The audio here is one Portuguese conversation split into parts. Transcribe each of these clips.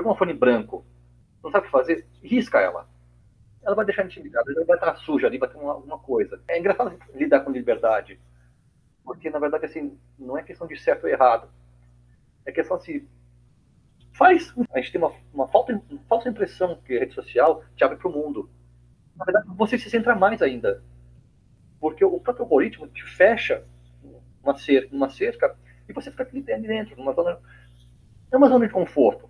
pegou uma folha em branco, não sabe o que fazer, risca ela. Ela vai deixar intimidada, ela vai estar suja ali, vai ter alguma coisa. É engraçado lidar com liberdade, porque na verdade assim, não é questão de certo ou errado, é questão assim, faz. A gente tem uma falsa impressão que a rede social te abre para o mundo. Na verdade, você se centra mais ainda, porque o próprio algoritmo te fecha uma cerca e você fica ali dentro, é uma zona de conforto.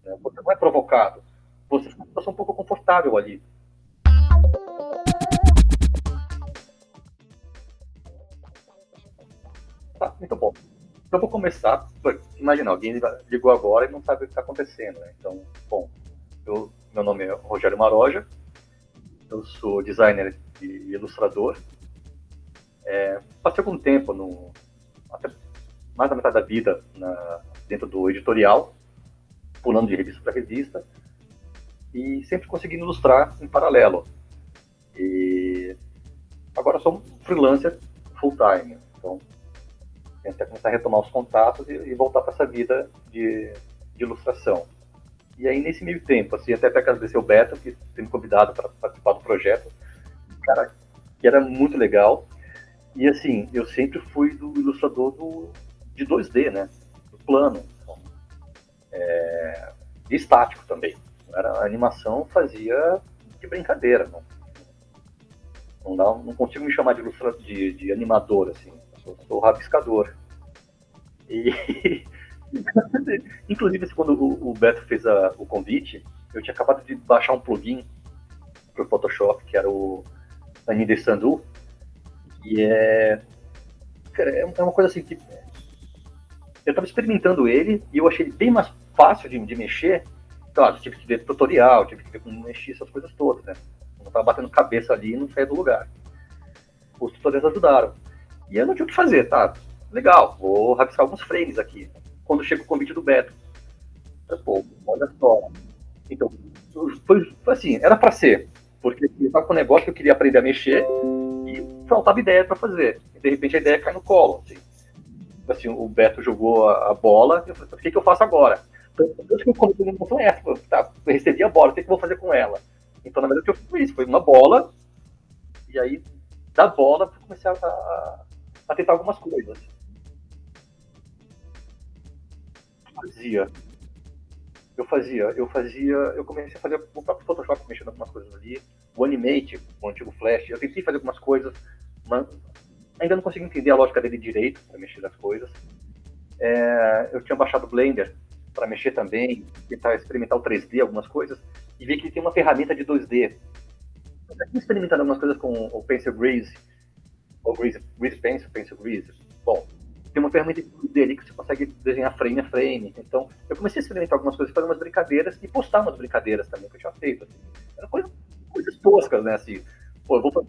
Né? Você não é provocado, você fica numa situação um pouco confortável ali. Tá, muito bom. Então, eu vou começar. Imagina, alguém ligou agora e não sabe o que está acontecendo. Né? Então, bom, meu nome é Rogério Maroja, eu sou designer e ilustrador. Passei algum tempo, até mais da metade da vida, dentro do editorial, pulando de revista para revista, e sempre conseguindo ilustrar em paralelo. E agora sou um freelancer full-time, então tento começar a retomar os contatos e voltar para essa vida de ilustração. E aí, nesse meio tempo, assim, até agradecer o Beto, que tem me convidado para participar do projeto, cara, que era muito legal. E assim, eu sempre fui do ilustrador de 2D, né? Do plano. Então, de estático também. A animação fazia de brincadeira. Não consigo me chamar de ilustrador, de animador, assim. Eu sou rabiscador. E, inclusive, quando o Beto fez o convite, eu tinha acabado de baixar um plugin para o Photoshop, que era o Anime Sandu. E cara, é uma coisa assim que eu estava experimentando ele e eu achei ele bem mais fácil de mexer. Claro, tive que ver tutorial, tive que ver como mexer essas coisas todas, né? Eu estava batendo cabeça ali e não saía do lugar. Os tutoriais ajudaram. E eu não tinha o que fazer, tá? Legal, vou rabiscar alguns frames aqui. Quando chega o convite do Beto, pô, olha só. Então, foi assim, era para ser. Porque eu estava com um negócio que eu queria aprender a mexer e faltava ideia para fazer. E de repente a ideia cai no colo. Assim, o Beto jogou a bola, eu falei, o que eu faço agora? Então, eu acho que o começo foi essa, tá, eu recebi a bola, o que eu vou fazer com ela? Então, na verdade, o que eu fiz foi isso, foi uma bola, e aí, da bola, eu comecei a tentar algumas coisas. Fazia, eu comecei a fazer o próprio Photoshop, mexendo algumas coisas ali, o Animate, o antigo Flash, eu tentei fazer algumas coisas, mas ainda não consegui entender a lógica dele direito, para mexer nas coisas. Eu tinha baixado o Blender para mexer também, tentar experimentar o 3D, algumas coisas, e vi que ele tem uma ferramenta de 2D. Eu já tinha experimentado algumas coisas com o Pencil Grease, ou Grease Pencil, Pencil Grease. Bom, tem uma ferramenta de 2D ali que você consegue desenhar frame a frame. Então, eu comecei a experimentar algumas coisas, fazer umas brincadeiras e postar umas brincadeiras também que eu tinha feito. Assim. Eram coisas toscas, né? Assim, pô, eu vou fazer.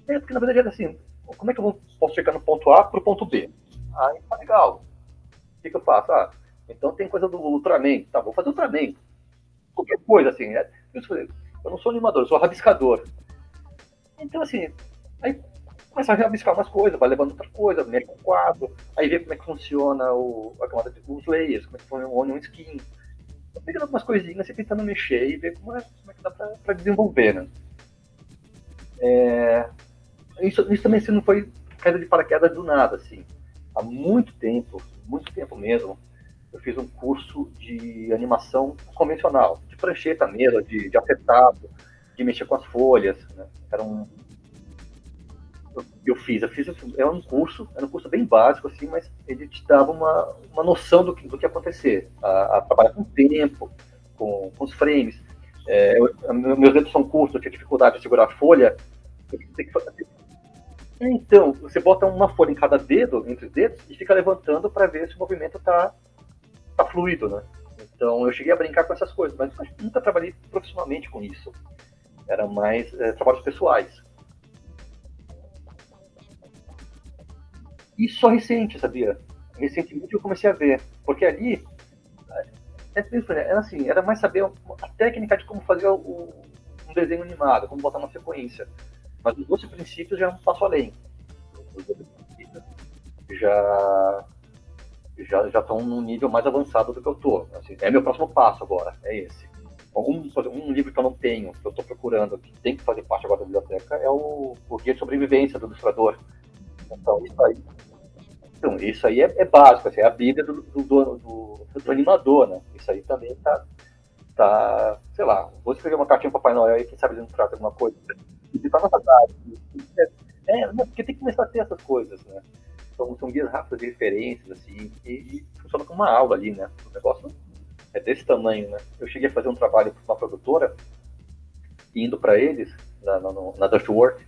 Porque na verdade era assim, como é que posso chegar no ponto A para o ponto B? Ah, tá legal. O que eu faço? Então tem coisa do Ultraman. Tá, vou fazer Ultraman. Qualquer coisa, assim. Eu não sou animador, eu sou rabiscador. Então, assim, aí começa a rabiscar umas coisas, vai levando outra coisa, mexe com o quadro, aí vê como é que funciona a camada os layers, como é que funciona o onion skin. Tô pegando algumas coisinhas e tentando mexer e ver como é que dá pra desenvolver, né? Isso também assim, não foi caída de paraquedas do nada, assim. Há muito tempo mesmo, eu fiz um curso de animação convencional, de prancheta mesmo, de afetado, de mexer com as folhas. Né? Era um curso bem básico, assim, mas ele te dava uma noção do que ia acontecer, a trabalhar com tempo, com os frames. Meus dedos são curtos, eu tinha dificuldade de segurar a folha. Então, você bota uma folha em cada dedo, entre os dedos, e fica levantando para ver se o movimento tá fluido, né? Então, eu cheguei a brincar com essas coisas, mas nunca trabalhei profissionalmente com isso. Era mais trabalhos pessoais. E só recente, sabia? Recentemente eu comecei a ver, porque ali era assim, era mais saber a técnica de como fazer um desenho animado, como botar uma sequência. Mas os outros princípios já é um passo além. Os outros princípios já já estão num nível mais avançado do que eu tô. Assim, é meu próximo passo agora, é esse. Um livro que eu não tenho, que eu estou procurando, que tem que fazer parte agora da biblioteca, é o Guia de Sobrevivência do Ilustrador. Então, isso aí é básico, assim, é a Bíblia do animador, né? Isso aí também sei lá, vou escrever uma cartinha para o Papai Noel e quem sabe ele não traz alguma coisa. E tá na verdade. Porque tem que começar a ter essas coisas, né? São guias rápidos de referências, assim, e funciona como uma aula ali, né? O negócio é desse tamanho, né? Eu cheguei a fazer um trabalho para uma produtora, indo para eles, na Dustwork,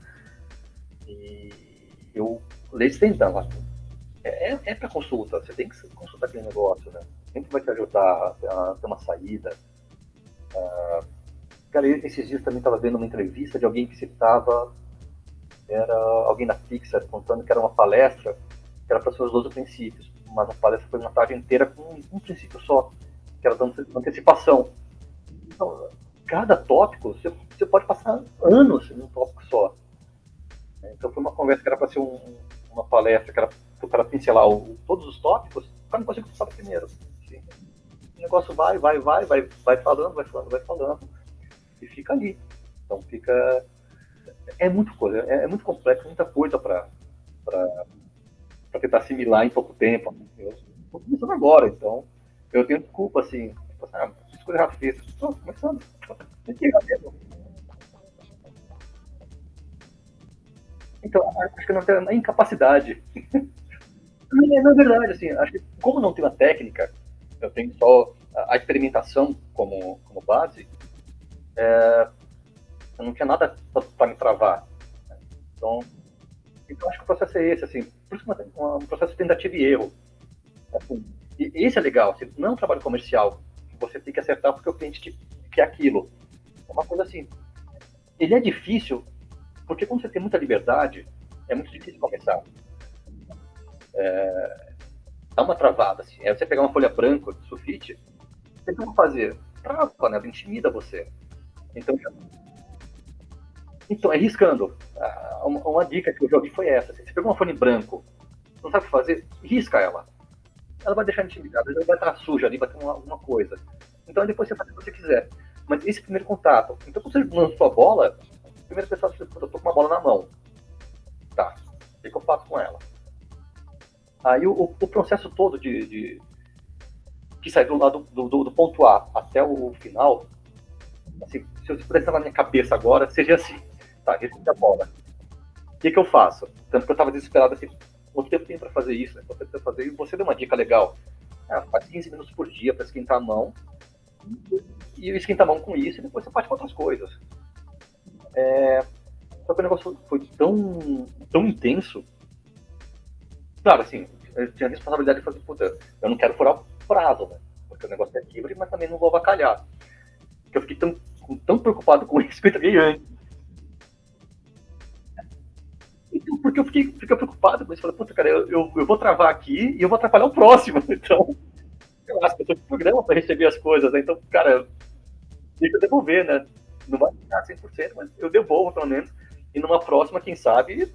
e eu eles tentavam. É para consulta, você tem que consultar aquele negócio, né? Sempre vai te ajudar a ter uma saída. Cara, esses dias também estava vendo uma entrevista de alguém que citava, era alguém da Pixar contando que era uma palestra que era para seus 12 princípios, mas a palestra foi uma tarde inteira com um princípio só, que era da antecipação. Então, cada tópico, você pode passar anos em um tópico só. Então foi uma conversa que era para ser uma palestra, que era para o cara pincelar todos os tópicos, o cara não conseguiu passar primeiro. Assim. O negócio vai falando, vai falando, vai falando, e fica ali. Então fica. É muito coisa, é muito complexo, muita coisa para tentar assimilar em pouco tempo. Eu estou começando agora, então eu tenho desculpa, assim, escolha rápido. Estou começando. Tem que ir mesmo. Então, acho que não tem a incapacidade. Na verdade, assim, acho que como não tem uma técnica, eu tenho só a experimentação como base, eu não tinha nada para me travar. Então, acho que o processo é esse, assim, por isso que um processo de tentativa e erro. Assim, e esse é legal, assim, não é um trabalho comercial, que você tem que acertar porque o cliente quer aquilo. É uma coisa assim, ele é difícil, porque quando você tem muita liberdade, é muito difícil começar. Dá uma travada, assim. É você pegar uma folha branca de sulfite, o que eu vou fazer? Trava, né? Ela intimida você. Então, é riscando. Uma dica que eu já ouvi foi essa. Assim, você pegou uma folha em branco, não sabe o que fazer, risca ela. Ela vai deixar intimidada, ela vai estar suja ali, vai ter alguma coisa. Então depois você faz o que você quiser. Mas esse primeiro contato. Então quando você lançou a bola, primeiro pessoal, eu tô com uma bola na mão. Tá. O que eu faço com ela? Aí o processo todo que sai do lado do ponto A até o final, assim, se eu pudesse na minha cabeça agora, seja assim. Tá, recebi a bola. O que eu faço? Tanto que eu tava desesperado assim, quanto tempo tem para fazer isso? Né? Quanto tempo tem pra fazer? E você deu uma dica legal. Faz 15 minutos por dia para esquentar a mão. E esquenta a mão com isso e depois você parte com outras coisas. Só que o negócio foi tão intenso. Claro, assim, eu tinha a responsabilidade de fazer, puta, eu não quero furar o prazo, né? Porque o negócio é livre, mas também não vou avacalhar. Porque eu fiquei tão preocupado com isso que eu entreguei antes. Então, porque eu fiquei preocupado com isso. Falei, puta, cara, eu vou travar aqui e eu vou atrapalhar o próximo. Então, eu acho que eu tô de programa para receber as coisas, né? Então, cara, tem que devolver, né? Não vai ficar 100%, mas eu devolvo pelo menos. E numa próxima, quem sabe,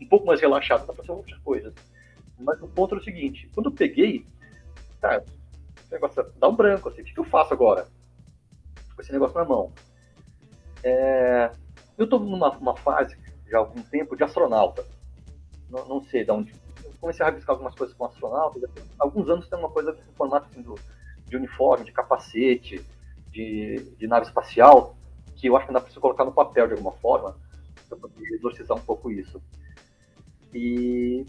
um pouco mais relaxado, dá pra fazer outras coisas. Mas o ponto é o seguinte: quando eu peguei, cara, esse negócio dá um branco, assim, o que eu faço agora? Com esse negócio na mão. Eu tô numa fase, já há algum tempo, de astronauta. Não sei de onde. Eu comecei a rabiscar algumas coisas com astronauta. Há alguns anos tem uma coisa em formato assim, de uniforme, de capacete, de nave espacial, que eu acho que dá pra você colocar no papel de alguma forma, para poder exorcizar um pouco isso. E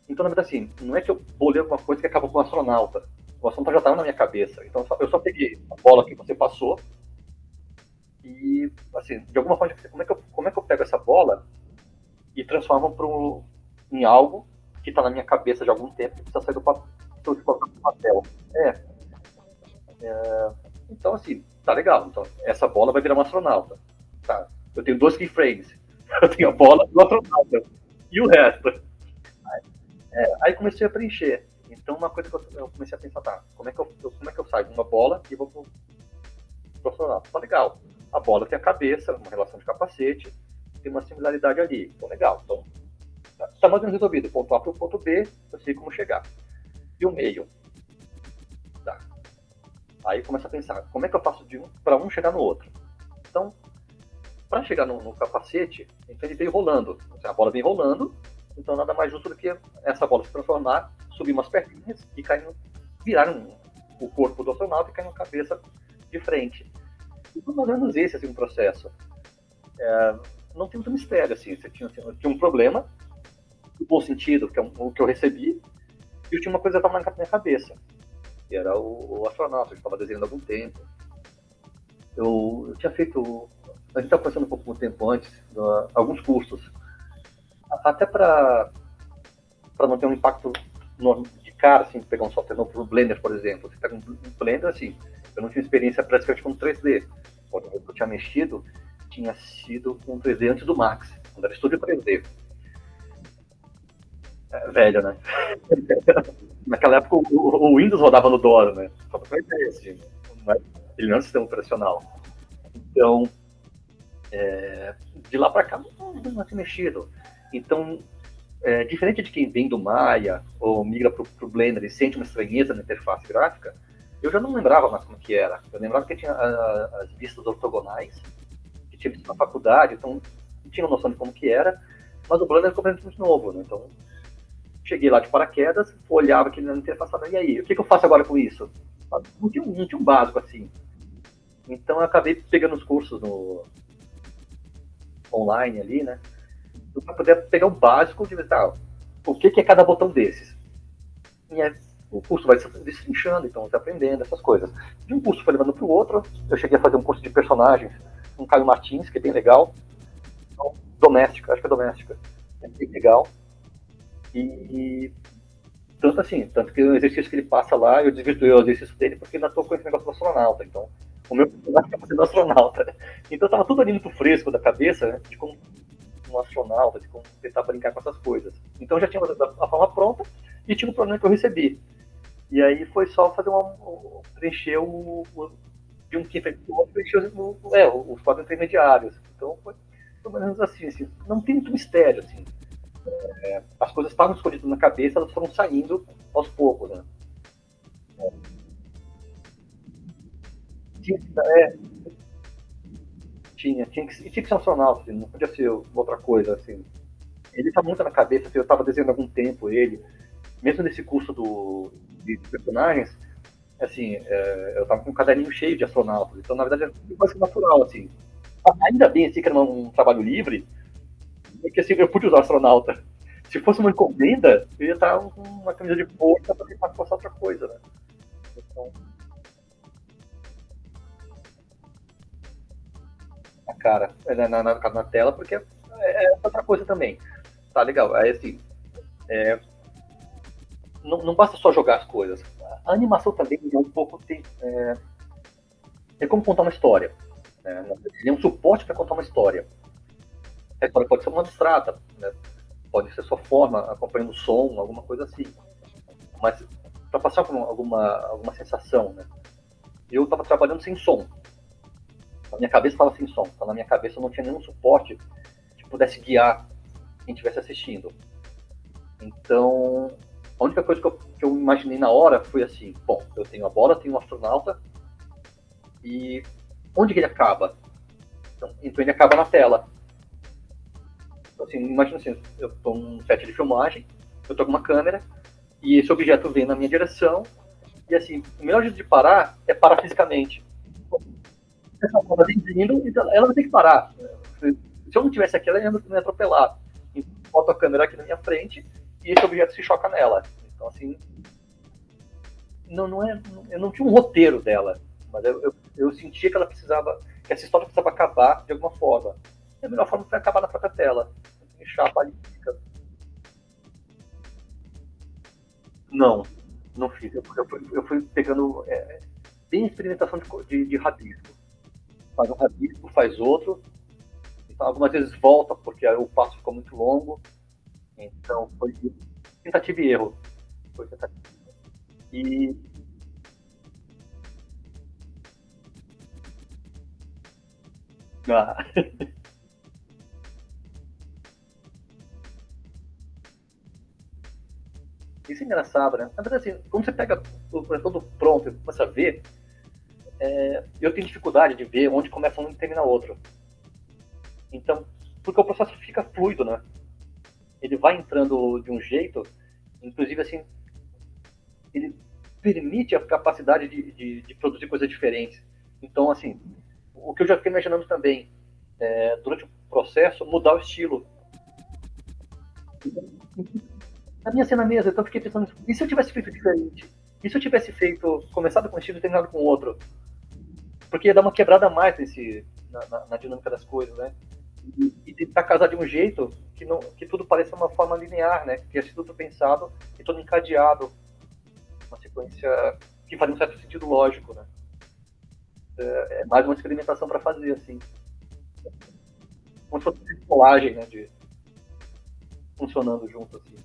então, na verdade, assim, não é que eu bolei alguma coisa que acabou com o astronauta. O astronauta já estava na minha cabeça. Então, eu só peguei a bola que você passou e, assim, de alguma forma, como é que eu pego essa bola e transformo em algo que está na minha cabeça de algum tempo que precisa sair do papel. Então, assim, tá legal. Então, essa bola vai virar um astronauta. Tá. Eu tenho dois keyframes. Eu tenho a bola do astronauta. E o resto? Aí comecei a preencher. Então, uma coisa que eu comecei a pensar, tá, como é que eu saio de uma bola e vou pro astronauta? Tá legal. A bola tem a cabeça, uma relação de capacete, tem uma similaridade ali. Então, legal. Então, tá mais ou menos resolvido. Ponto A para o ponto B, eu sei como chegar. e o meio. Tá. Aí começa a pensar, como é que eu faço de um para um chegar no outro? Então, para chegar no capacete, então ele veio rolando. A bola vem rolando, então nada mais justo do que essa bola se transformar, subir umas perninhas e cair virar o corpo do astronauta e cair na cabeça de frente. Então, mais ou menos esse assim, um processo. Não tem muito mistério, assim. Você tinha um problema, no bom sentido, que é o que eu recebi, e eu tinha uma coisa que estava na minha cabeça, que era o astronauta, que eu estava desenhando há algum tempo. Eu tinha feito. A gente estava conversando um pouco tempo antes, alguns cursos, até para não ter um impacto de cara, assim, pegar um software novo, o Blender, por exemplo. Você pega um Blender, assim, eu não tinha experiência praticamente com 3D. Quando eu tinha mexido, tinha sido com 3D antes do Max, quando era estúdio 3D. Velho, né? Naquela época o Windows rodava no DOS, né? Só pra ter ideia, assim. Ele não é um sistema operacional. Então, de lá para cá, não tinha mexido. Então, diferente de quem vem do Maya ou migra para o Blender e sente uma estranheza na interface gráfica, eu já não lembrava mais como que era. Eu lembrava que tinha as vistas ortogonais, que tinha visto na faculdade, então não tinha noção de como que era, mas o Blender é completamente novo, né? Então, cheguei lá de paraquedas, olhava aqui na interface, e aí, o que eu faço agora com isso? Não tinha um básico assim. Então eu acabei pegando os cursos online ali, né? Para poder pegar o básico de tá, o que é cada botão desses. E aí, o curso vai se destrinchando, então você aprendendo essas coisas. De um curso foi levando para o outro, eu cheguei a fazer um curso de personagens com Caio Martins, que é bem legal. Então, doméstica, acho que é doméstica. É bem legal. E tanto assim, tanto que o exercício que ele passa lá, eu desvirtuei o exercício dele porque ainda estou com esse negócio do astronauta. Então, o meu personagem está sendo astronauta. Então, estava tudo ali muito fresco da cabeça, né, de como um astronauta, de como tentar brincar com essas coisas. Então, eu já tinha a forma pronta e tinha um problema que eu recebi. E aí foi só fazer preencher de um quinto para o outro, preencher os quadros intermediários. Então, foi mais ou menos assim. Não tem muito mistério, assim. As coisas estavam escondidas na cabeça, elas foram saindo aos poucos, né? Tinha, tinha que ser um astronauta, assim, não podia ser outra coisa, assim. Ele está muito na cabeça, assim, eu estava desenhando há algum tempo ele, mesmo nesse curso de personagens, assim, eu estava com um caderninho cheio de astronautas, então na verdade é quase natural, assim. Ainda bem, assim, que era um trabalho livre, porque assim, eu pude usar astronauta. Se fosse uma encomenda, eu ia estar com uma camisa de força para tentar forçar outra coisa, né? Então, a cara, na tela, porque é outra coisa também. Tá legal. Aí assim, não basta só jogar as coisas. A animação também é um pouco. É como contar uma história. Né? Ele é um suporte para contar uma história. A história pode ser uma abstrata, né? Pode ser sua forma, acompanhando o som, alguma coisa assim. Mas para passar por alguma sensação, né? Eu estava trabalhando sem som. Na minha cabeça estava sem som. Então, na minha cabeça não tinha nenhum suporte que pudesse guiar quem estivesse assistindo. Então, a única coisa que eu imaginei na hora foi assim: bom, eu tenho a bola, tenho um astronauta, e onde que ele acaba? Então ele acaba na tela. Então, assim, imagina assim: eu estou num set de filmagem, eu estou com uma câmera, e esse objeto vem na minha direção, e assim, o melhor jeito de parar é parar fisicamente. Essa bola vem vindo, então ela vai ter que parar. Se eu não tivesse aqui, ela ia me atropelar. Então, eu boto a câmera aqui na minha frente e esse objeto se choca nela. Então, assim, não é, eu não tinha um roteiro dela, mas eu sentia que ela precisava, que essa história precisava acabar de alguma forma. E a melhor forma foi acabar na própria tela. Chapa ali fica. Não, não fiz. Eu fui pegando bem experimentação de rabisco. Faz um rabisco, faz outro. Então, algumas vezes volta porque o passo ficou muito longo. Então foi tentativa e erro. Foi tentativa. E ah, isso é engraçado, né? Na verdade, assim, quando você pega o todo pronto e começa a ver, eu tenho dificuldade de ver onde começa um e termina outro. Então, porque o processo fica fluido, né? Ele vai entrando de um jeito, inclusive, assim, ele permite a capacidade de produzir coisas diferentes. Então, assim, o que eu já fiquei imaginando também, durante o processo, mudar o estilo. Na minha cena mesmo, então eu fiquei pensando, e se eu tivesse feito diferente? E se eu tivesse feito, começado com um estilo e terminado com outro? Porque ia dar uma quebrada a mais na dinâmica das coisas, né? E tentar casar de um jeito que tudo pareça uma forma linear, né? Que tenha sido tudo pensado e todo encadeado, uma sequência que faria um certo sentido lógico, né? É mais uma experimentação para fazer, assim. Como se fosse uma colagem, né? Funcionando junto, assim.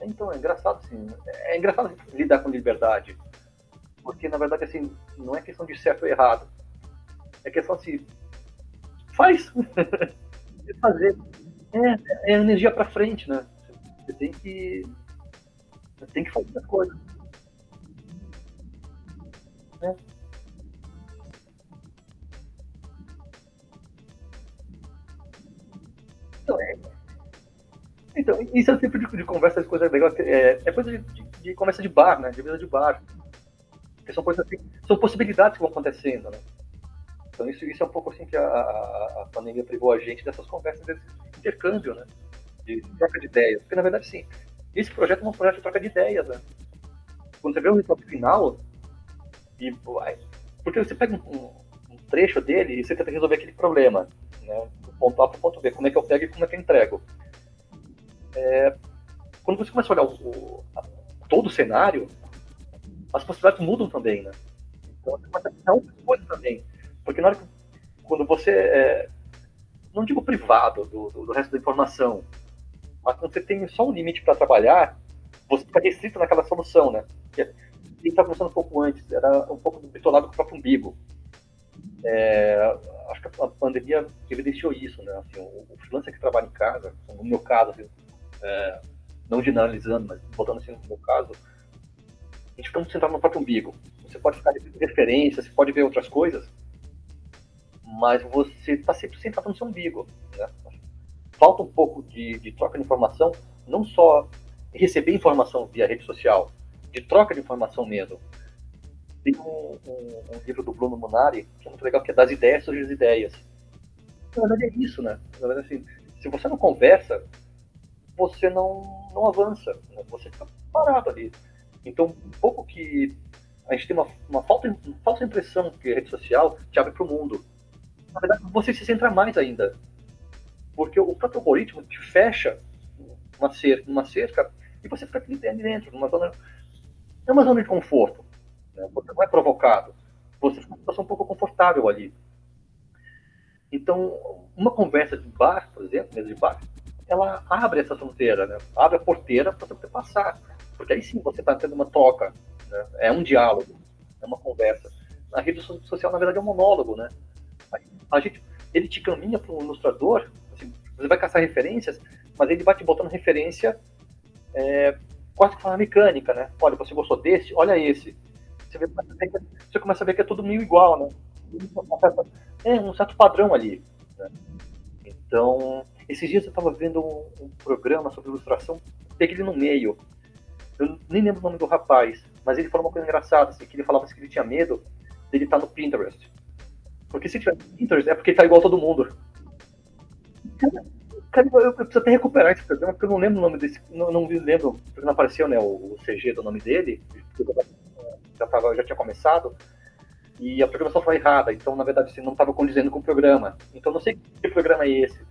Então, é engraçado, assim. É engraçado lidar com liberdade. Porque, na verdade, assim, não é questão de certo ou errado. É questão, assim, faz. Fazer. É energia para frente, né? Você tem que fazer as coisas. Né? Então, isso é o tipo de conversa, de coisa legal. É coisa de conversa de bar, né? De mesa de bar. Porque são coisas assim, são possibilidades que vão acontecendo, né? Então isso é um pouco assim que a pandemia privou a gente dessas conversas, desse intercâmbio, né? De troca de ideias. Porque, na verdade, sim, esse projeto é um projeto de troca de ideias, né? Quando você vê o resultado final, e, porque você pega um trecho dele e você tenta resolver aquele problema, né? Do ponto A para o ponto B. Como é que eu pego e como é que eu entrego? Quando você começa a olhar todo o cenário, as possibilidades mudam também, né? Então você começa a pensar outras coisas também. Porque na hora que, quando você não digo privado do resto da informação, mas quando você tem só um limite para trabalhar, você fica restrito naquela solução, né? Que a gente estava conversando um pouco antes, era um pouco bitolado com o próprio umbigo. Acho que a pandemia evidenciou isso, né? Assim, o freelancer que trabalha em casa, no meu caso, assim, não generalizando, mas voltando assim no meu caso, a gente fica muito centrado no próprio umbigo. Você pode ficar de referência, você pode ver outras coisas, mas você está sempre centrado no seu umbigo, né? Falta um pouco de troca de informação, não só receber informação via rede social, de troca de informação mesmo. Tem um livro do Bruno Munari, que é muito legal, que é Das Ideias Surgem as Ideias. Na verdade é isso, né? Na verdade, assim, se você não conversa, você não avança, né? Você fica parado ali. Então, um pouco que a gente tem uma falsa impressão que a rede social te abre para o mundo. Na verdade, você se centra mais ainda. Porque o próprio algoritmo te fecha uma cerca e você fica ali dentro, é uma zona de conforto. Né? Você não é provocado. Você fica uma situação um pouco confortável ali. Então, uma conversa de bar, por exemplo, mesa de bar, ela abre essa fronteira, né? Abre a porteira para você poder passar. Porque aí sim você está tendo uma troca, né? É um diálogo, é uma conversa. Na rede social, na verdade, é um monólogo, né? A gente, ele te caminha para um ilustrador, assim, você vai caçar referências, mas ele vai te botando referência quase que forma mecânica, né? Olha, você gostou desse? Olha esse. Você começa a ver que é tudo meio igual, né? Um certo padrão ali. Né? Então, esses dias eu estava vendo um programa sobre ilustração, peguei ele no meio. Eu nem lembro o nome do rapaz, mas ele falou uma coisa engraçada, assim, que ele falava assim, que ele tinha medo dele estar no Pinterest. Porque se tiver no Pinterest é porque ele tá igual a todo mundo. Cara, eu preciso até recuperar esse programa, porque eu não lembro o nome desse. Não me lembro, porque não apareceu, né, o CG do nome dele, já tinha começado, e a programação foi errada, então na verdade assim, não estava condizendo com o programa. Então não sei que programa é esse.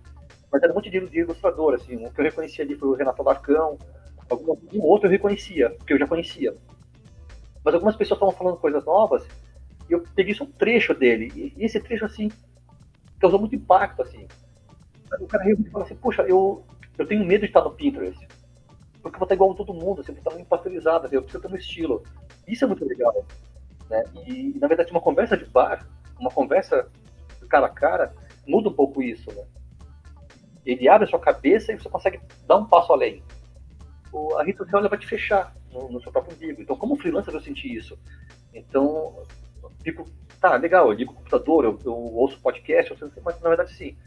Mas era um monte de ilustrador, assim, o que eu reconheci ali foi o Renato Alarcão, algum outro eu reconhecia, porque eu já conhecia. Mas algumas pessoas estavam falando coisas novas, e eu peguei só um trecho dele, e esse trecho, assim, causou muito impacto, assim. O cara realmente fala assim, poxa, eu tenho medo de estar no Pinterest, porque eu vou estar igual a todo mundo, assim, eu vou estar muito pasteurizado, eu preciso ter um estilo. Isso é muito legal, né? E, na verdade, uma conversa de bar, uma conversa cara a cara, muda um pouco isso, né? Ele abre a sua cabeça e você consegue dar um passo além. a rede social ela vai te fechar no seu próprio umbigo. Então, como freelancer, eu senti isso. Então, eu fico, tá, legal, eu ligo o computador, eu ouço podcast, mas na verdade, sim,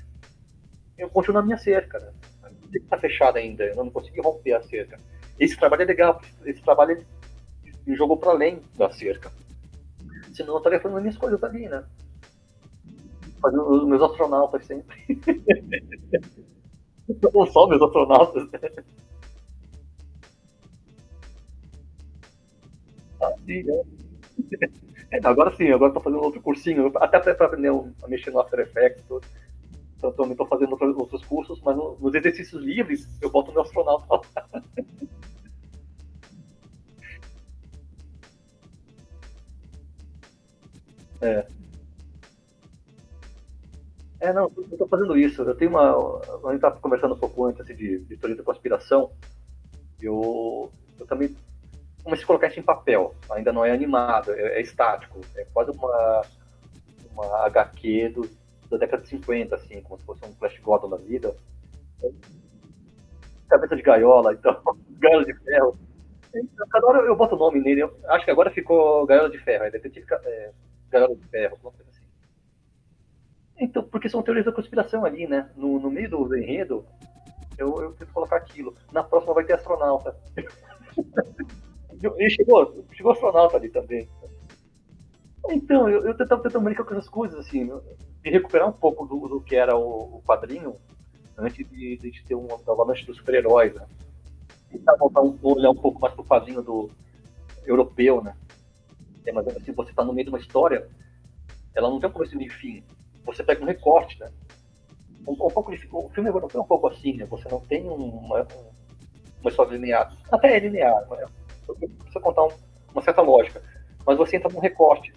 eu continuo na minha cerca, né? A cerca está fechada ainda, eu não consegui romper a cerca. Esse trabalho é legal, esse trabalho ele me jogou para além da cerca. Senão eu estaria fazendo as minhas coisas ali, né? Fazendo os meus astronautas sempre. Não só meus astronautas. Assim, né? Agora sim, agora estou fazendo outro cursinho, até para aprender a mexer no After Effects. Então, também estou fazendo outros cursos, mas nos exercícios livres eu boto o meu astronauta lá. É. Não, eu estou fazendo isso. Eu tenho uma. A gente estava conversando um pouco antes assim, de teoria da conspiração. Eu também comecei a colocar isso em papel. Ainda não é animado, é estático. É quase uma HQ da década de 50, assim, como se fosse um Flash Gordon da vida. Cabeça de gaiola, então, gaiola de ferro. Então, cada hora eu boto o nome nele. Eu acho que agora ficou gaiola de ferro, é detetive gaiola de ferro, alguma coisa assim. Então, porque são teorias da conspiração ali, né? No meio do enredo, eu tento colocar aquilo. Na próxima vai ter astronauta. E chegou astronauta ali também. Então, eu tentando brincar com essas coisas, assim, de recuperar um pouco do que era o quadrinho, antes de ter um avalanche dos super-heróis, né? Tentar olhar um pouco mais pro quadrinho do europeu, né? Mas assim, você tá no meio de uma história, ela não tem um começo nem fim. Você pega um recorte, né? Pouco o filme europeu é um pouco assim, né? Você não tem uma história linear. Até é linear, né? Você precisa contar uma certa lógica. Mas você entra num recorte.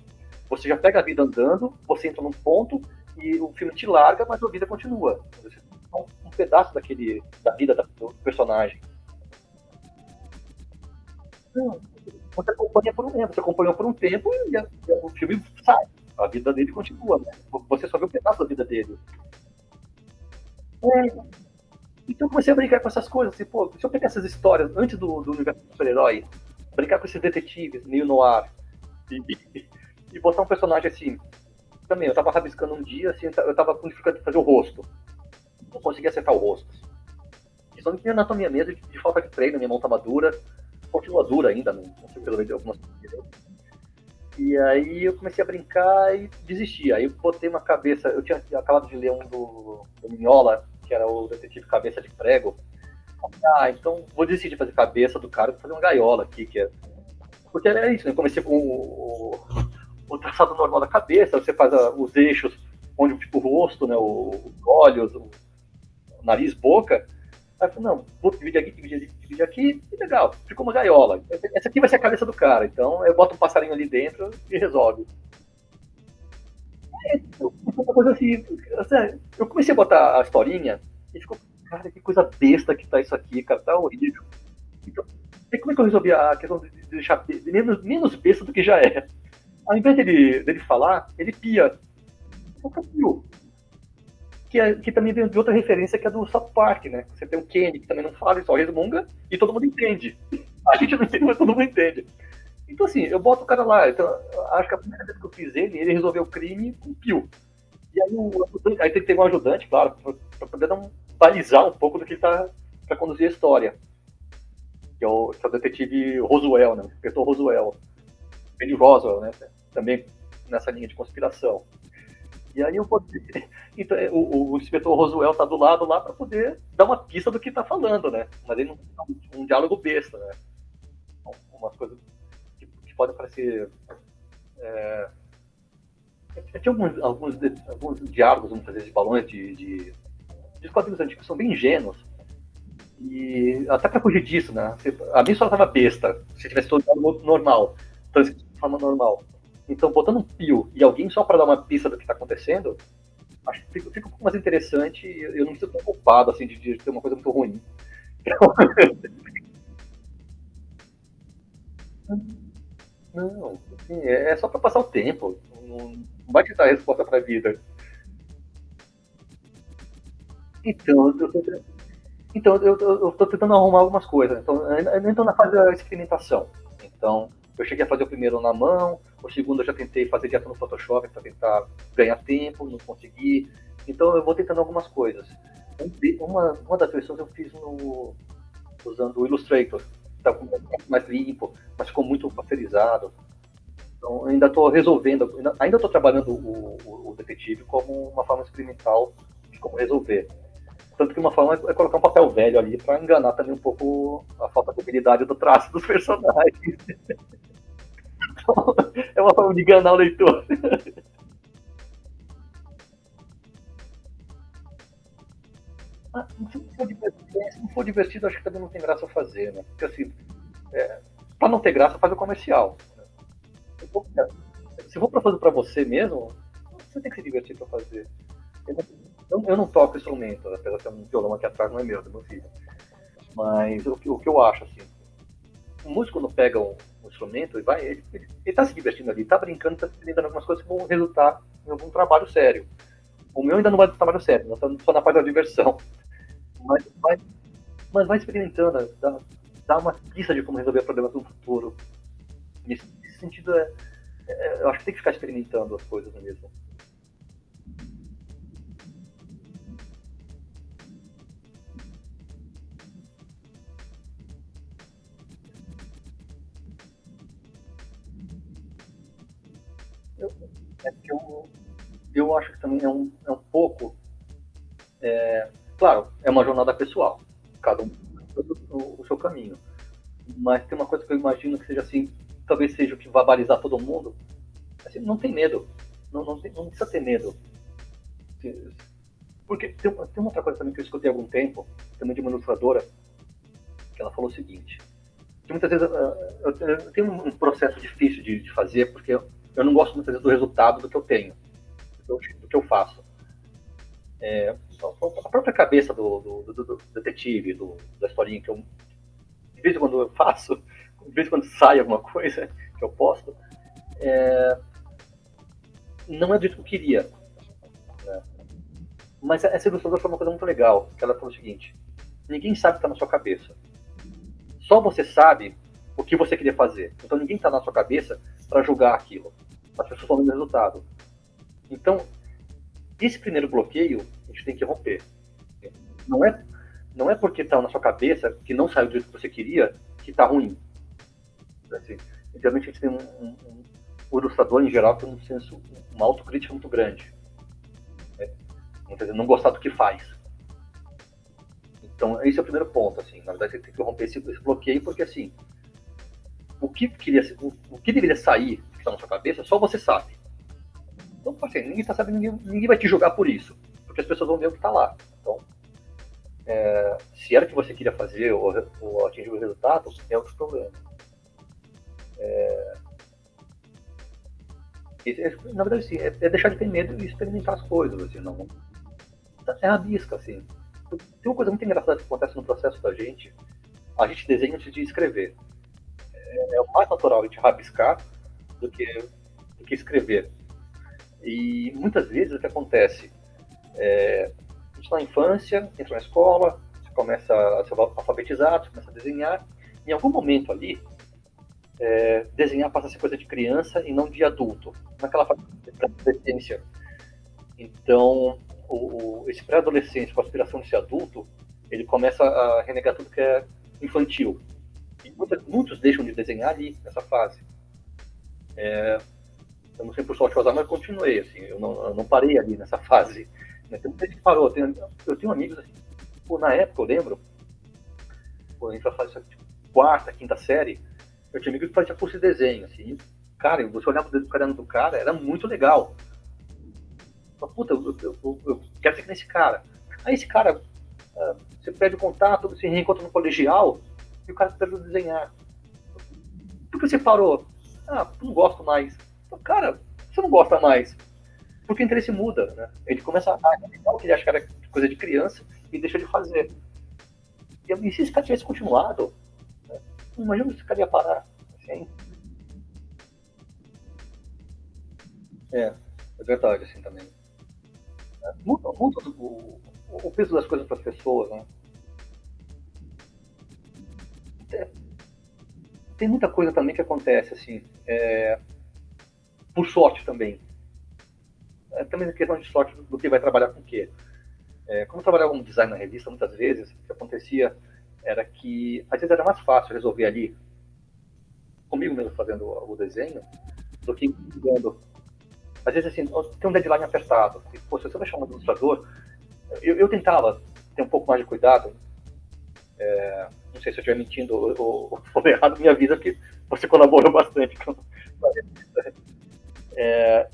Você já pega a vida andando, você entra num ponto e o filme te larga, mas a vida continua. Você tem um pedaço da vida do personagem. Não, você acompanha por um tempo, você acompanhou por um tempo e o filme sai. A vida dele continua, né? Você só vê um pedaço da vida dele. É, então eu comecei a brincar com essas coisas, assim, pô, se eu pegar essas histórias antes do universo do super-herói, brincar com esses detetives, meio no ar, e botar um personagem assim, também, eu tava rabiscando um dia, assim, eu tava com dificuldade de fazer o rosto. Não conseguia acertar o rosto. Isso não tinha anatomia mesmo, de falta de treino, minha mão tava dura, continua dura ainda, não sei pelo menos algumas coisas. E aí eu comecei a brincar e desisti. Aí eu botei uma cabeça, eu tinha acabado de ler um do Mignola, que era o detetive Cabeça de Prego. Ah, então vou decidir fazer cabeça do cara, vou fazer uma gaiola aqui, que é. Porque era isso, né? Eu comecei com o traçado normal da cabeça, você faz os eixos onde fica o rosto, né? Os olhos, o nariz, boca. Aí eu falei, não, vou dividir aqui, dividir aqui, e legal, ficou uma gaiola. Essa aqui vai ser a cabeça do cara, então eu boto um passarinho ali dentro e resolve. Uma coisa assim, eu comecei a botar a historinha e ficou, cara, que coisa besta que tá isso aqui, cara, tá horrível. Então, e como é que eu resolvi a questão de deixar menos besta do que já é? Ao invés dele falar, ele pia. O pio. Que também vem de outra referência que é do South Park, né? Você tem o Kenny, que também não fala, ele só resmunga, e todo mundo entende. A gente não entende, mas todo mundo entende. Então, assim, eu boto o cara lá. Então, acho que a primeira vez que eu fiz ele resolveu o crime com pio. E aí, aí tem que ter um ajudante, claro, para poder balizar um pouco do que ele tá para conduzir a história. Que é o detetive Roswell, né? O inspetor Roswell. Benny Roswell, né? Também nessa linha de conspiração. E aí eu botei. Então, o inspetor Roswell tá do lado lá para poder dar uma pista do que tá falando, né? Mas ele não um diálogo besta, né? Umas coisas que podem parecer. Tinha alguns diálogos, muitas vezes, de balões de quadrinhos antigos que são bem ingênuos. E até para fugir disso, né? A minha só tava besta, se tivesse todo normal, transcrito de forma normal. Então, botando um pio e alguém só para dar uma pista do que está acontecendo, acho que fica um pouco mais interessante e eu não me sinto tão culpado assim, de ter uma coisa muito ruim. Não, assim, é só para passar o tempo. Não vai te dar a resposta para a vida. Então, Então, eu tô tentando arrumar algumas coisas. Então, eu ainda estou na fase da experimentação. Então, eu cheguei a fazer o primeiro na mão, o segundo eu já tentei fazer direto no Photoshop para tentar ganhar tempo, não consegui. Então, eu vou tentando algumas coisas. Uma das versões eu fiz usando o Illustrator. Tá mais limpo, mas ficou muito pasterizado. Então, ainda estou resolvendo, ainda estou trabalhando o detetive como uma forma experimental de como resolver. Tanto que uma forma é colocar um papel velho ali para enganar também um pouco a falta de habilidade do traço dos personagens. Então, é uma forma de enganar o leitor. Ah, se não for divertido, acho que também não tem graça a fazer, né? Porque assim, para não ter graça, faz o comercial. Se for para fazer para você mesmo, você tem que se divertir para fazer. Eu não toco instrumento, apesar de ter um violão aqui atrás, não é meu, é do meu filho. Mas o que eu acho, assim, o músico quando pega um instrumento e vai, ele tá se divertindo ali, tá brincando, tá experimentando algumas coisas que vão resultar em algum trabalho sério. O meu ainda não vai ter trabalho sério, nós estamos só na parte da diversão. Mas vai experimentando, dá uma pista de como resolver problemas no futuro. Nesse sentido, eu acho que tem que ficar experimentando as coisas mesmo. Eu, eu acho que também é um pouco. Claro, é uma jornada pessoal. Cada um tem o seu caminho. Mas tem uma coisa que eu imagino que seja assim, talvez seja o que vai balizar todo mundo. Assim, não tem medo. Não precisa ter medo. Porque tem uma outra coisa também que eu escutei há algum tempo, também de uma ilustradora, que ela falou o seguinte, que muitas vezes eu tenho um processo difícil de fazer, porque eu não gosto muitas vezes do resultado do que eu tenho, do que eu faço. A própria cabeça do detetive, da historinha que eu, de vez em quando eu faço, de vez em quando sai alguma coisa que eu posto, não é do jeito que eu queria. Né? Mas essa ilustradora foi uma coisa muito legal, que ela falou o seguinte, ninguém sabe o que está na sua cabeça. Só você sabe o que você queria fazer. Então ninguém está na sua cabeça para julgar aquilo. As pessoas estão vendo o resultado. Então, esse primeiro bloqueio a gente tem que romper. Não é, não é porque está na sua cabeça que não saiu do jeito que você queria que está ruim. Assim, geralmente a gente tem o ilustrador em geral tem um senso, uma autocrítica muito grande. Né? Muitas vezes não gostar do que faz. Então, esse é o primeiro ponto. Assim, na verdade, você tem que romper esse bloqueio, porque assim, o que deveria sair do que está na sua cabeça, só você sabe. Então, assim, ninguém está sabendo, ninguém vai te julgar por isso, porque as pessoas vão ver o que está lá. Então, se era o que você queria fazer ou atingir o resultado, é outro problema. Na verdade, sim, é deixar de ter medo e experimentar as coisas, assim, não, é a bisca, assim. Tem uma coisa muito engraçada que acontece no processo da gente, a gente desenha antes de escrever. É o mais natural a gente rabiscar do que, do que escrever. E muitas vezes o que acontece, a gente está na infância, entra na escola, você começa a ser alfabetizado, você começa a desenhar. Em algum momento ali, desenhar passa a ser coisa de criança e não de adulto, naquela fase de pré-adolescência. Então, esse pré-adolescente com a aspiração de ser adulto, ele começa a renegar tudo que é infantil. E muitos deixam de desenhar ali, nessa fase. Eu não sei por sorte ou azar, mas continuei, assim, eu não parei ali nessa fase. Tem muita gente que parou, eu tenho amigos, assim, pô, na época eu lembro, pô, a gente vai fazer isso aqui, tipo, quarta, quinta série, eu tinha amigos que faziam curso de desenho, assim, cara, você olhava o caderno do cara, era muito legal. Mas, puta, eu quero ser que nesse cara. Aí esse cara, você perde o contato, você reencontra no colegial, e o cara precisa desenhar. Por que você parou? Ah, não gosto mais. Então, cara, você não gosta mais. Porque o interesse muda, né? Ele começa a acreditar o que ele acha que era coisa de criança e deixa de fazer. E se esse cara tivesse continuado, né? Imagina se esse cara ia parar. Assim, é verdade, assim também. Muda o peso das coisas para as pessoas, né? Tem muita coisa também que acontece, assim, por sorte também. Também a questão de sorte do que vai trabalhar com o quê. Como eu trabalhava como design na revista, muitas vezes, o que acontecia era que, às vezes, era mais fácil resolver ali, comigo mesmo fazendo o desenho, do que entregando. Às vezes, assim, tem um deadline apertado. E, pô, se você vai chamar um ilustrador, eu tentava ter um pouco mais de cuidado. Não sei se eu estiver mentindo ou for errado, me avisa que você colaborou bastante com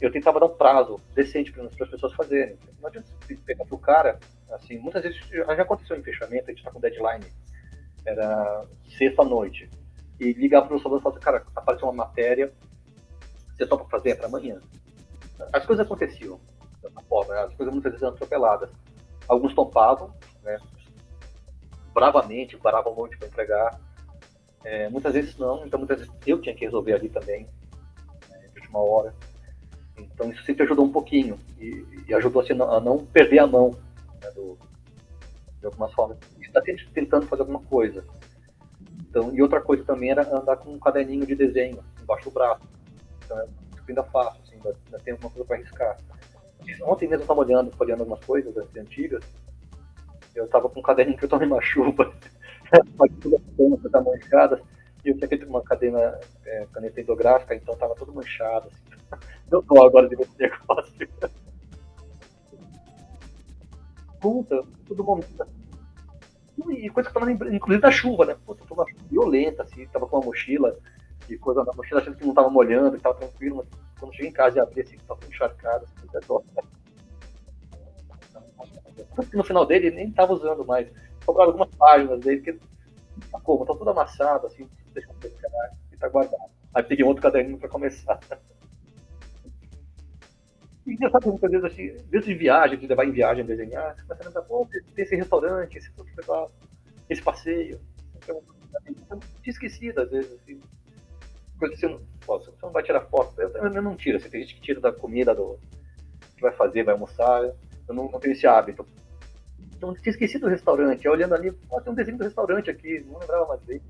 eu tentava dar um prazo decente para as pessoas fazerem. Não adianta você pegar pro cara, assim, muitas vezes já aconteceu em fechamento, a gente está com deadline, era sexta-noite, e ligar para o ilustrador e falar assim, cara, apareceu uma matéria, você topa fazer para amanhã? As coisas aconteciam dessa forma, né? As coisas muitas vezes eram atropeladas. Alguns topavam, né, bravamente, paravam um monte para entregar, muitas vezes não, então muitas vezes eu tinha que resolver ali também, de última hora. Então isso sempre ajudou um pouquinho e ajudou assim, a não perder a mão, né, de algumas formas. Está sempre tentando fazer alguma coisa. Então, e outra coisa também era andar com um caderninho de desenho embaixo do braço. Então eu ainda faço, assim, ainda tenho alguma coisa para arriscar. Ontem mesmo eu estava folheando algumas coisas assim, antigas. Eu estava com um caderninho que eu tomei uma chuva, toda a ponta tá manchada, e eu tinha feito uma caneta hidrográfica, então estava tudo manchado. Assim. Eu tô agora de ver esse negócio. Puta, todo momento. E coisa que tava inclusive da chuva, né? Puta, foi uma chuva violenta, assim, tava com uma mochila e coisa na mochila achando que não tava molhando, que tava tranquilo, mas quando cheguei em casa e abri assim, tava encharcado, assim, tanto que no final dele ele nem tava usando mais. Sobraram algumas páginas dele, que como, tá tudo amassado, assim, deixa eu pescar e tá guardado. Aí peguei outro caderninho pra começar. E engraçado muitas vezes, assim, desde viagem, de levar em viagem a desenhar, você começa a lembrar, pô, tem esse restaurante, esse passeio. Então, eu tinha esquecido, às vezes, assim, coisa que você não, pô, você não vai tirar foto. Eu não tiro, assim, tem gente que tira da comida, que vai fazer, vai almoçar. Eu não tenho esse hábito. Então, eu tinha esquecido do restaurante. Eu olhando ali, pô, tem um desenho do restaurante aqui, não lembrava mais dele.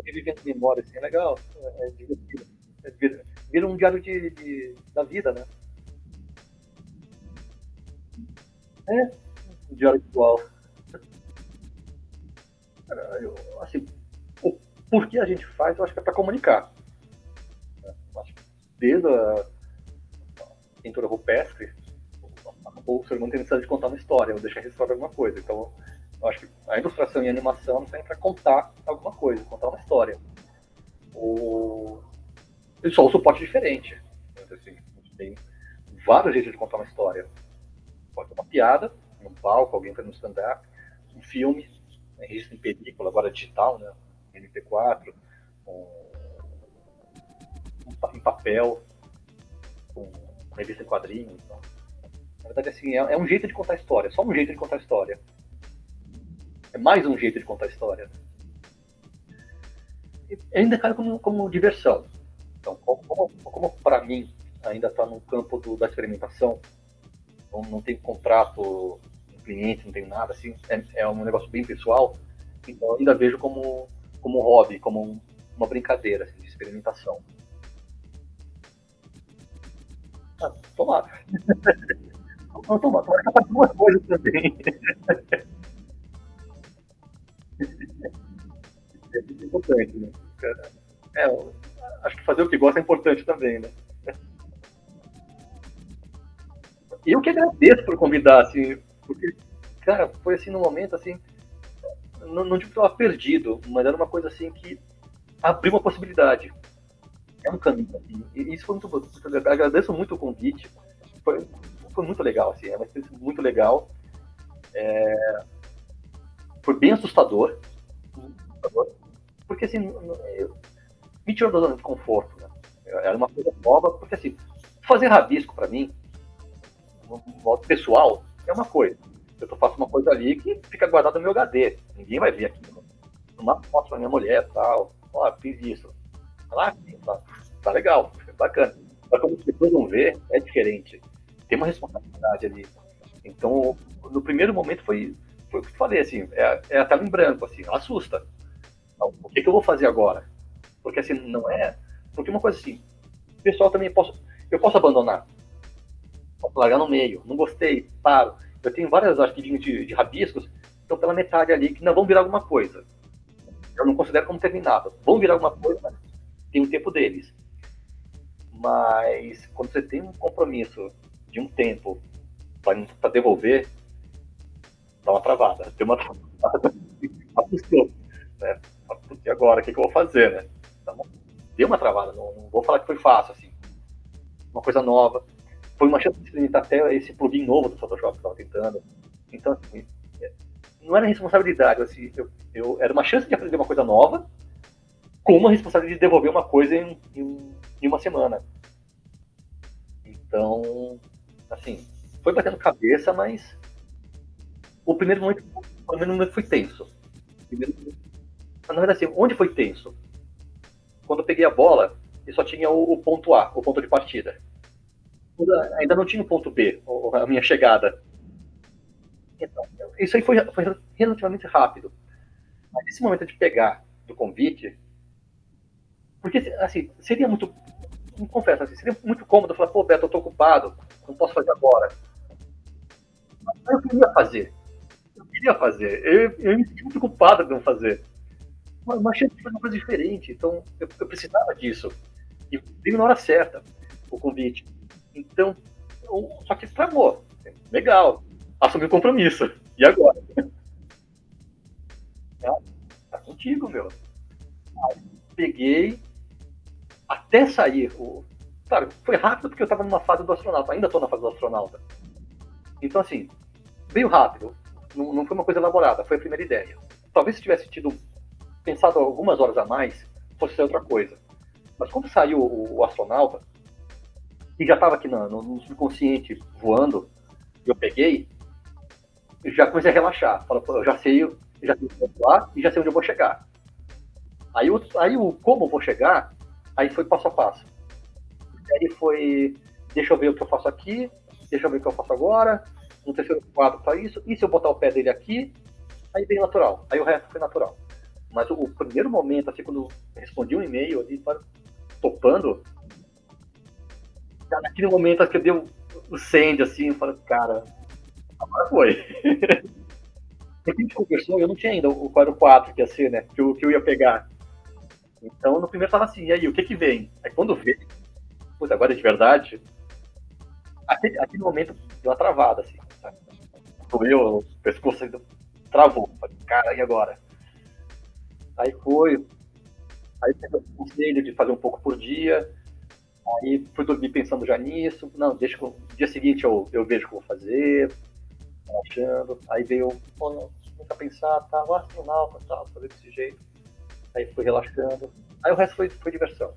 Revivendo memória, assim, é legal, é divertido. Vira um diário da vida, né? É, um diário atual. Assim, o porquê a gente faz, eu acho que é para comunicar. Né? Desde a pintura rupestre, o ser humano tem necessidade de contar uma história, ou deixar registrado alguma coisa. Então, eu acho que a ilustração e a animação servem para contar alguma coisa, contar uma história. O... E só um suporte diferente. Assim, a gente tem vários jeitos de contar uma história. Pode ser uma piada, num palco, alguém fazendo um stand-up, um filme, né, registro em película, agora digital, né? MP4, um, em papel, com revista em quadrinhos. Então, na verdade, assim, é um jeito de contar história, só um jeito de contar história. É mais um jeito de contar história. E ainda cai como diversão. Então, como para mim ainda está no campo da experimentação, não tem contrato com cliente, não tem nada, assim, é um negócio bem pessoal, então eu ainda vejo como hobby, como uma brincadeira assim, de experimentação. Ah, tomara. Não, tomara que eu faça duas coisas também. É importante, né? É, acho que fazer o que gosta é importante também, né? E eu que agradeço por convidar, assim, porque, cara, foi assim no momento, assim, não digo que eu estava perdido, mas era uma coisa assim que abriu uma possibilidade. É um caminho, assim. E isso foi muito bom. Eu agradeço muito o convite. Foi, foi muito legal, assim. É uma experiência muito legal. Foi bem assustador. Porque, assim, me tirou da zona de conforto, né? Era uma coisa nova, porque, assim, fazer rabisco, para mim, no modo pessoal, é uma coisa. Eu faço uma coisa ali que fica guardada no meu HD. Ninguém vai ver aqui. Uma foto pra minha mulher e tal. Ó, fiz isso. Ah, sim, tá legal, bacana. Mas quando as pessoas vão ver, é diferente. Tem uma responsabilidade ali. Então, no primeiro momento foi o que eu falei, assim, é a tela em branco, assim, ela assusta. Então, o que eu vou fazer agora? Porque assim, não é. Porque uma coisa assim, o pessoal também eu posso abandonar, posso largar no meio, não gostei, paro. Eu tenho várias arquivinhos de rabiscos que estão pela metade ali que não vão virar alguma coisa. Eu não considero como terminado. Vão virar alguma coisa, mas tem o tempo deles. Mas quando você tem um compromisso de um tempo para devolver, dá uma travada. Tem uma travada. Assustou, né? E agora, o que eu vou fazer, né? Então, deu uma travada. Não vou falar que foi fácil, assim. Uma coisa nova. Foi uma chance de experimentar até esse plugin novo do Photoshop que eu estava tentando. Então, assim, não era responsabilidade. Assim, era uma chance de aprender uma coisa nova com uma responsabilidade de devolver uma coisa em uma semana. Então, assim, foi batendo cabeça, mas o primeiro momento foi tenso. Primeiro, mas na verdade, assim, onde foi tenso? Quando eu peguei a bola, e só tinha o ponto A, o ponto de partida. Ainda não tinha o ponto B, a minha chegada. Então, isso aí foi relativamente rápido. Mas esse momento de pegar do convite, porque, assim, seria muito, me confesso, assim, seria muito cômodo falar, pô, Beto, eu tô ocupado, não posso fazer agora. Mas eu queria fazer. Eu queria fazer. Eu me senti muito culpado de não fazer. Mas achei que foi uma coisa diferente. Então, eu precisava disso. E veio na hora certa o convite. Então, só que travou. Legal. Assumi o compromisso. E agora? Tá contigo, meu. Peguei até sair. Claro, foi rápido porque eu estava numa fase do astronauta. Ainda estou na fase do astronauta. Então, assim, veio rápido. Não foi uma coisa elaborada. Foi a primeira ideia. Talvez se tivesse pensado algumas horas a mais, fosse ser outra coisa. Mas quando saiu o astronauta, e já estava aqui no subconsciente voando, eu peguei, já comecei a relaxar. Falei, eu já sei onde eu lá e já sei onde eu vou chegar. Aí o como eu vou chegar, aí foi passo a passo. Aí foi, deixa eu ver o que eu faço aqui, deixa eu ver o que eu faço agora, no terceiro quadro tá isso, e se eu botar o pé dele aqui, aí vem natural. Aí o resto foi natural. Mas o primeiro momento, assim, quando eu respondi um e-mail ali, topando, naquele momento que eu dei o send, assim, eu falei, cara, agora foi. Porque a gente conversou, eu não tinha ainda o quadro 4 que ia ser, né? Que eu ia pegar. Então, no primeiro tava assim, e aí, o que vem? Aí quando veio, putz, agora é de verdade, aquele momento deu uma travada, assim. Sabe? Doeu, o pescoço ainda travou. Falei, cara, e agora? Aí foi. Aí teve o conselho de fazer um pouco por dia. Aí fui dormir pensando já nisso. Não, deixa no dia seguinte eu vejo o que eu vou fazer, relaxando. Aí veio, pô, nunca pensar, tá, o astronauta, tal, fazer desse jeito. Aí fui relaxando. Aí o resto foi diversão.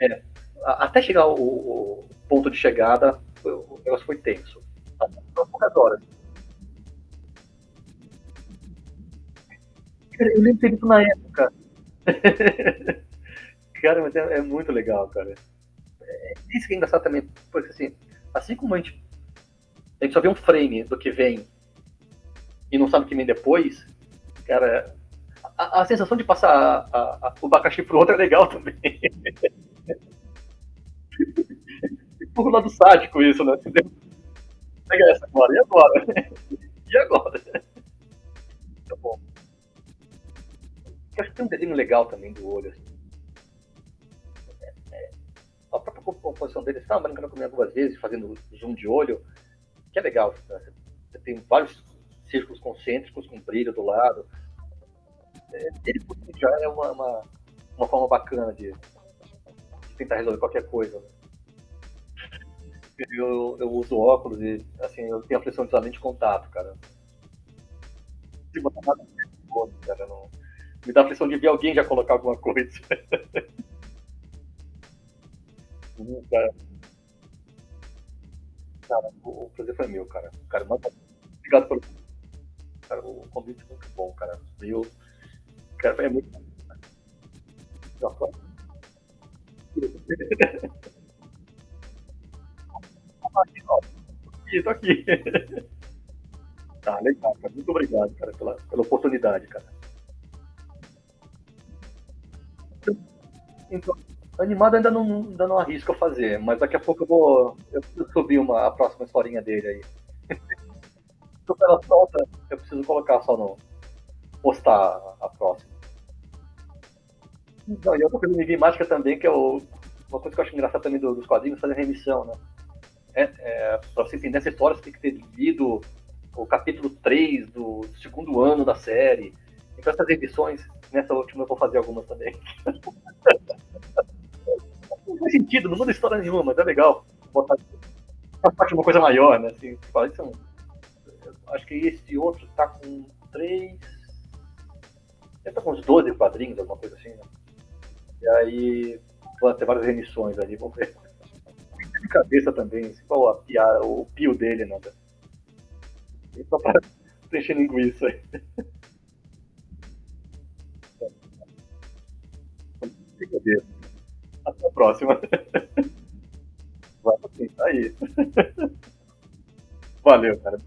É, até chegar o ponto de chegada, o negócio foi tenso. Foram poucas horas. Eu lembro ter visto na época. Cara, mas é muito legal, cara. Isso que é engraçado também, porque assim como a gente só vê um frame do que vem e não sabe o que vem depois, cara, a sensação de passar o abacaxi pro outro é legal também. Por um lado sádico isso, né? Pega essa agora, e agora? E agora? Tá bom. Eu acho que tem um desenho legal também do olho. Assim. A própria composição dele, você estava brincando comigo algumas vezes, fazendo zoom de olho, que é legal. Né? Você tem vários círculos concêntricos com brilho do lado. Ele já é uma forma bacana de tentar resolver qualquer coisa. Né? Eu uso óculos e assim, eu tenho aflição de usar de contato, cara. Se botar nada cara, não... Me dá aflição de ver alguém já colocar alguma coisa. Cara, cara, o prazer foi meu, cara. Cara, muito obrigado pelo. Cara, o convite é muito bom, cara. Cara, é muito. Aqui, tô aqui. Tá, legal, cara. Muito obrigado, cara, pela oportunidade, cara. Então, animado ainda não arrisco a fazer, mas daqui a pouco eu preciso subir a próxima historinha dele aí. Se ela solta, eu preciso colocar só no. Postar a próxima. Não, e outra coisa do Enigma Mágica também, que é uma coisa que eu acho engraçada também dos quadrinhos, fazer remissão, né? Pra você entender essa história, você tem que ter lido o capítulo 3 do segundo ano da série. Então essas edições, nessa última eu vou fazer algumas também. Não faz sentido, não muda história nenhuma, mas é legal botar faz parte de uma coisa maior, né? Assim, são, acho que esse outro tá com 3. Deve tá com uns 12 quadrinhos, alguma coisa assim, né? E aí vão ter várias remissões ali, vamos ver. De cabeça também, assim, qual o pio dele, né? Só pra preencher linguiça aí. Até a próxima. Vai, assim, tá aí. Valeu, cara.